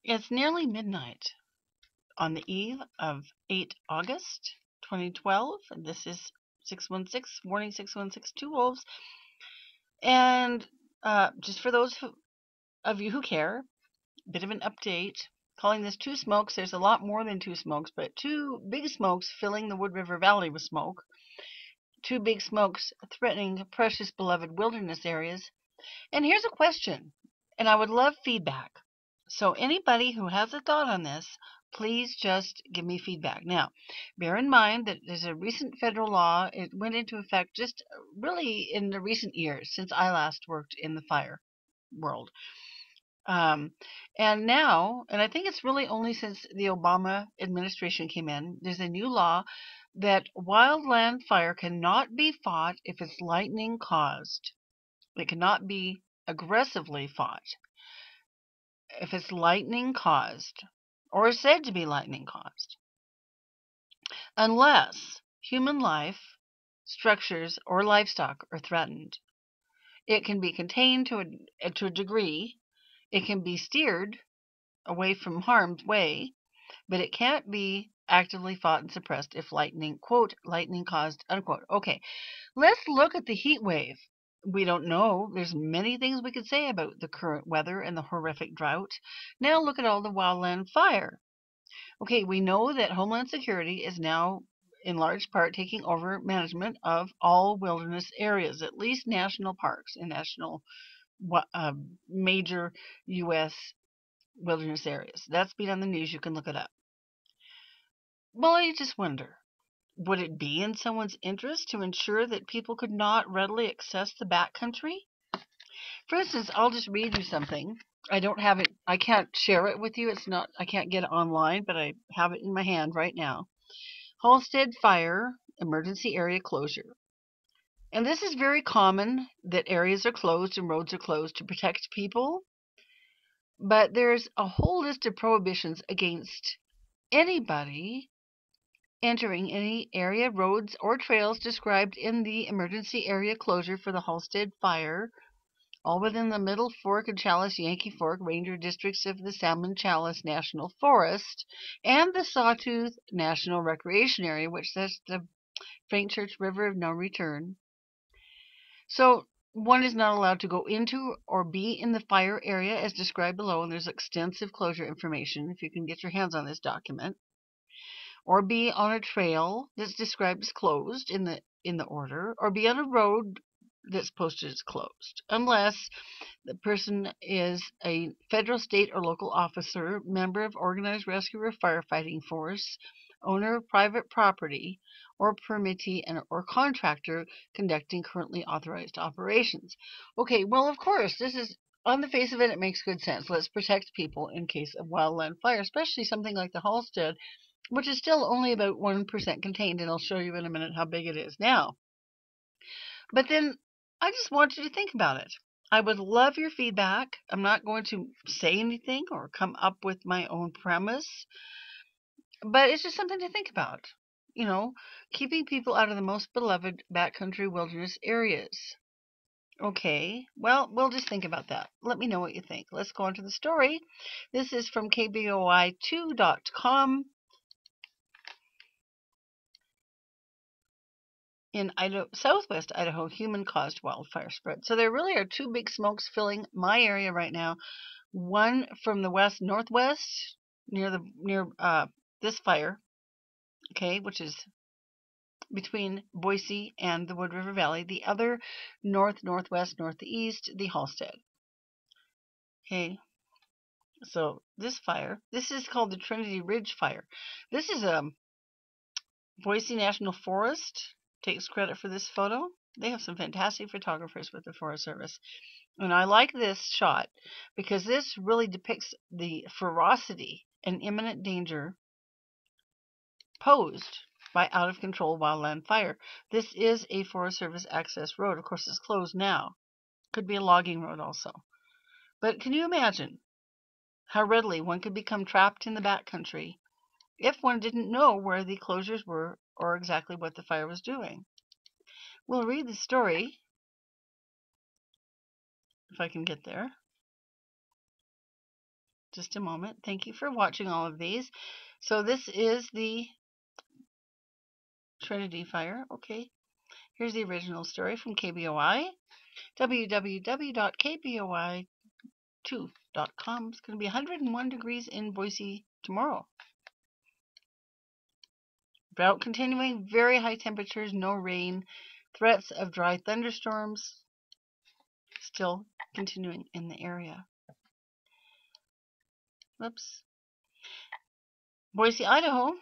It's nearly midnight on the eve of 8 August 2012. And this is 616, Warning 616, Two Wolves. And just for those of you who care, a bit of an update. Calling this two smokes. There's a lot more than two smokes, but two big smokes filling the Wood River Valley with smoke. Two big smokes threatening precious beloved wilderness areas. And here's a question, and I would love feedback. So anybody who has a thought on this, please just give me feedback. Now, bear in mind that there's a recent federal law. It went into effect just really in the recent years since I last worked in the fire world. And now, and I think it's really only since the Obama administration came in, there's a new law that wildland fire cannot be fought if it's lightning caused. It cannot be aggressively fought if it's lightning caused or is said to be lightning caused, unless human life, structures, or livestock are threatened. It can be contained to a degree. It can be steered away from harm's way, but it can't be actively fought and suppressed if lightning, quote, lightning caused, unquote. Okay, let's look at the heat wave. We don't know. There's many things we could say about the current weather and the horrific drought. Now look at all the wildland fire. Okay, we know that Homeland Security is now in large part taking over management of all wilderness areas, at least national parks and national major U.S. wilderness areas. That's been on the news. You can look it up. Well, I just wonder, would it be in someone's interest to ensure that people could not readily access the backcountry? For instance, I'll just read you something. I don't have it, I can't share it with you. I can't get it online, but I have it in my hand right now. Halstead Fire Emergency Area Closure. And this is very common that areas are closed and roads are closed to protect people. But there's a whole list of prohibitions against anybody entering any area, roads, or trails described in the emergency area closure for the Halstead Fire, all within the Middle Fork and Chalice Yankee Fork Ranger districts of the Salmon Chalice National Forest and the Sawtooth National Recreation Area, which is the Frank Church River of No Return. So one is not allowed to go into or be in the fire area as described below, and there's extensive closure information if you can get your hands on this document, or be on a trail that's described as closed in the order, or be on a road that's posted as closed, unless the person is a federal, state, or local officer, member of organized rescue or firefighting force, owner of private property, or permittee or contractor conducting currently authorized operations. Okay, well, of course, this is on the face of it, it makes good sense. Let's protect people in case of wildland fire, especially something like the Halstead, which is still only about 1% contained, and I'll show you in a minute how big it is now. But then I just want you to think about it. I would love your feedback. I'm not going to say anything or come up with my own premise, but it's just something to think about. You know, keeping people out of the most beloved backcountry wilderness areas. Okay, well, we'll just think about that. Let me know what you think. Let's go on to the story. This is from KBOI2.com. In southwest Idaho, human-caused wildfire spread. So there really are two big smokes filling my area right now. One from the west-northwest near this fire, okay, which is between Boise and the Wood River Valley. The other north-northwest, northeast, the Halstead. Okay, so this fire, this is called the Trinity Ridge Fire. This is a Boise National Forest. Takes credit for this photo. They have some fantastic photographers with the Forest Service. And I like this shot because this really depicts the ferocity and imminent danger posed by out-of-control wildland fire. This is a Forest Service access road. Of course, it's closed now. Could be a logging road also. But can you imagine how readily one could become trapped in the backcountry if one didn't know where the closures were or exactly what the fire was doing? We'll read the story, if I can get there. Just a moment. Thank you for watching all of these. So this is the Trinity fire. Okay. Here's the original story from KBOI. www.kboi2.com. It's going to be 101 degrees in Boise tomorrow. Drought continuing, very high temperatures, no rain, threats of dry thunderstorms still continuing in the area. Whoops. Boise, Idaho.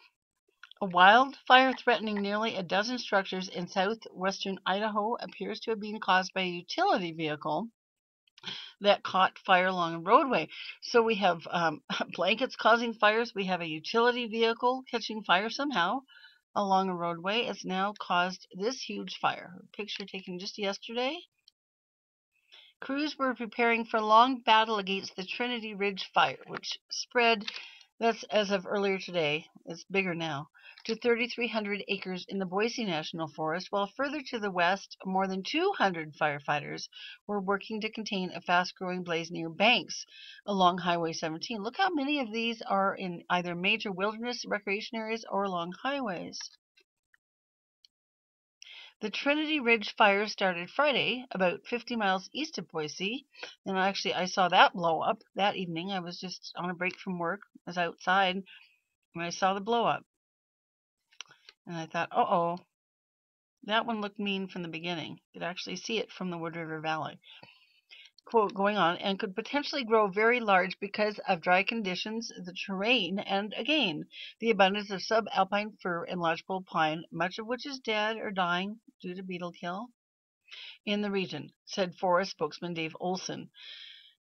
A wildfire threatening nearly a dozen structures in southwestern Idaho appears to have been caused by a utility vehicle that caught fire along a roadway. So we have blankets causing fires. We have a utility vehicle catching fire somehow along a roadway. It's now caused this huge fire. A picture taken just yesterday. Crews were preparing for a long battle against the Trinity Ridge fire, which spread, that's as of earlier today, it's bigger now, to 3,300 acres in the Boise National Forest, while further to the west, more than 200 firefighters were working to contain a fast-growing blaze near Banks along Highway 17. Look how many of these are in either major wilderness recreation areas or along highways. The Trinity Ridge fire started Friday, about 50 miles east of Boise. And actually, I saw that blow up that evening. I was just on a break from work. I was outside when I saw the blow up. And I thought, uh-oh, that one looked mean from the beginning. You could actually see it from the Wood River Valley. Quote, going on, and could potentially grow very large because of dry conditions, the terrain, and again, the abundance of subalpine fir and lodgepole pine, much of which is dead or dying due to beetle kill in the region, said forest spokesman Dave Olson.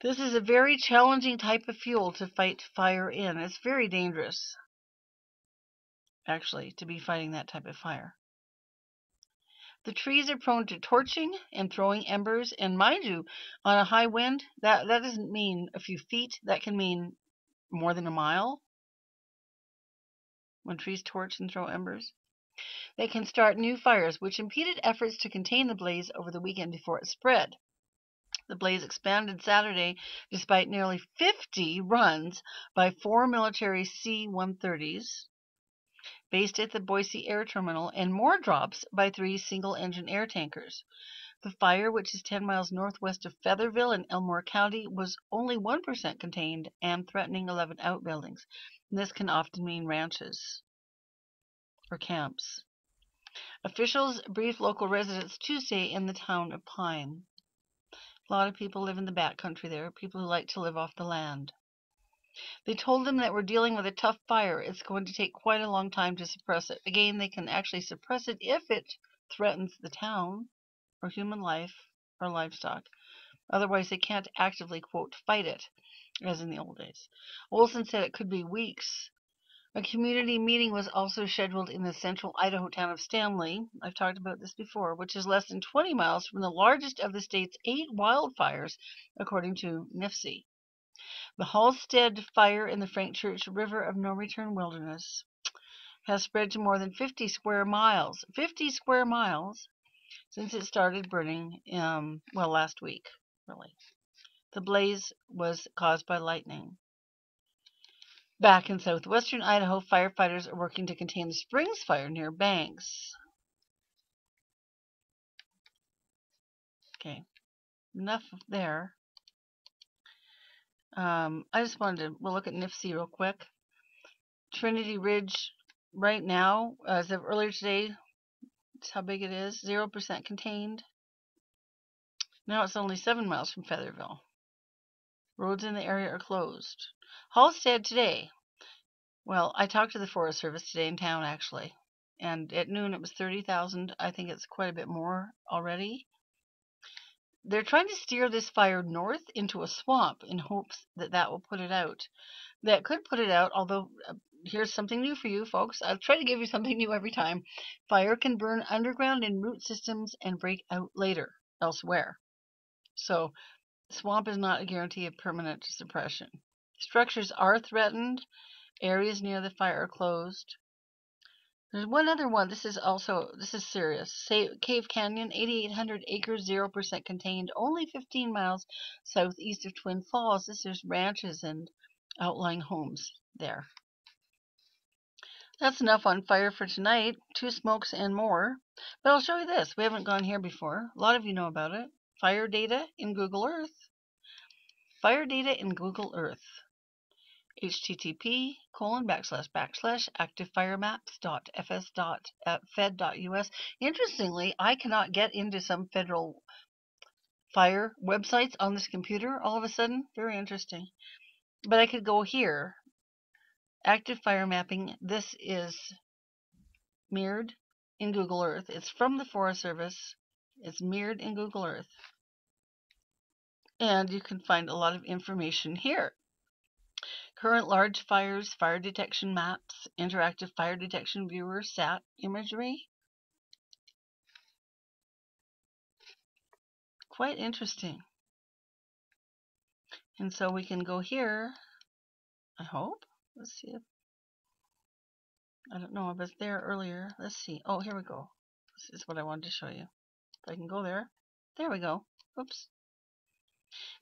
This is a very challenging type of fuel to fight fire in. It's very dangerous, actually, to be fighting that type of fire. The trees are prone to torching and throwing embers, and mind you, on a high wind, that doesn't mean a few feet. That can mean more than a mile when trees torch and throw embers. They can start new fires, which impeded efforts to contain the blaze over the weekend before it spread. The blaze expanded Saturday despite nearly 50 runs by 4 military C-130s based at the Boise Air Terminal and more drops by 3 single-engine air tankers. The fire, which is 10 miles northwest of Featherville in Elmore County, was only 1% contained and threatening 11 outbuildings. And this can often mean ranches or camps. Officials briefed local residents Tuesday in the town of Pine. A lot of people live in the backcountry there, people who like to live off the land. They told them that we're dealing with a tough fire. It's going to take quite a long time to suppress it. Again, they can actually suppress it if it threatens the town or human life or livestock. Otherwise, they can't actively, quote, fight it, as in the old days. Olson said it could be weeks. A community meeting was also scheduled in the central Idaho town of Stanley. I've talked about this before, which is less than 20 miles from the largest of the state's 8 wildfires, according to NIFC. The Halstead fire in the Frank Church River of No Return Wilderness has spread to more than 50 square miles. 50 square miles since it started burning, last week, really. The blaze was caused by lightning. Back in southwestern Idaho, firefighters are working to contain the Springs fire near Banks. Okay, enough there. I just wanted to, we'll look at NIFC real quick. Trinity Ridge, right now, as of earlier today, that's how big it is, 0% contained. Now it's only 7 miles from Featherville. Roads in the area are closed. Halstead today. Well, I talked to the Forest Service today in town, actually. And at noon it was 30,000. I think it's quite a bit more already. They're trying to steer this fire north into a swamp in hopes that that will put it out. That could put it out, although here's something new for you folks. I'll try to give you something new every time. Fire can burn underground in root systems and break out later elsewhere. So swamp is not a guarantee of permanent suppression. Structures are threatened. Areas near the fire are closed. There's one other one. This is serious. Cave Canyon, 8,800 acres, 0% contained, only 15 miles southeast of Twin Falls. There's ranches and outlying homes there. That's enough on fire for tonight. 2 smokes and more. But I'll show you this. We haven't gone here before. A lot of you know about it. Fire data in Google Earth. Fire data in Google Earth. http://activefiremaps.fs.fed.us. Interestingly, I cannot get into some federal fire websites on this computer all of a sudden. Very interesting. But I could go here. Active fire mapping. This is mirrored in Google Earth. It's from the Forest Service. It's mirrored in Google Earth. And you can find a lot of information here. Current large fires, fire detection maps, interactive fire detection viewer, sat imagery. Quite interesting. And so we can go here, I hope. Let's see if, I don't know, I was there earlier. Let's see. Oh, here we go. This is what I wanted to show you. If I can go there. There we go. Oops.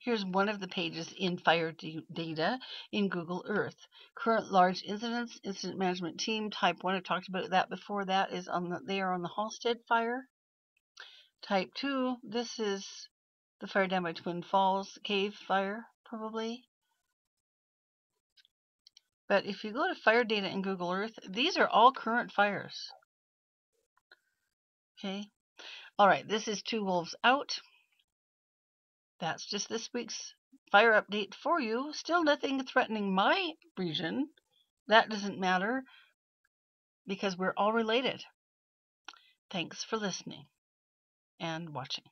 Here's one of the pages in fire data in Google Earth. Current large incidents, incident management team, type 1. I talked about that before. That is on they are on the Halstead fire. Type 2, this is the fire down by Twin Falls cave fire, probably. But if you go to fire data in Google Earth, these are all current fires. Okay. All right, this is Two Wolves Out. That's just this week's fire update for you. Still nothing threatening my region. That doesn't matter because we're all related. Thanks for listening and watching.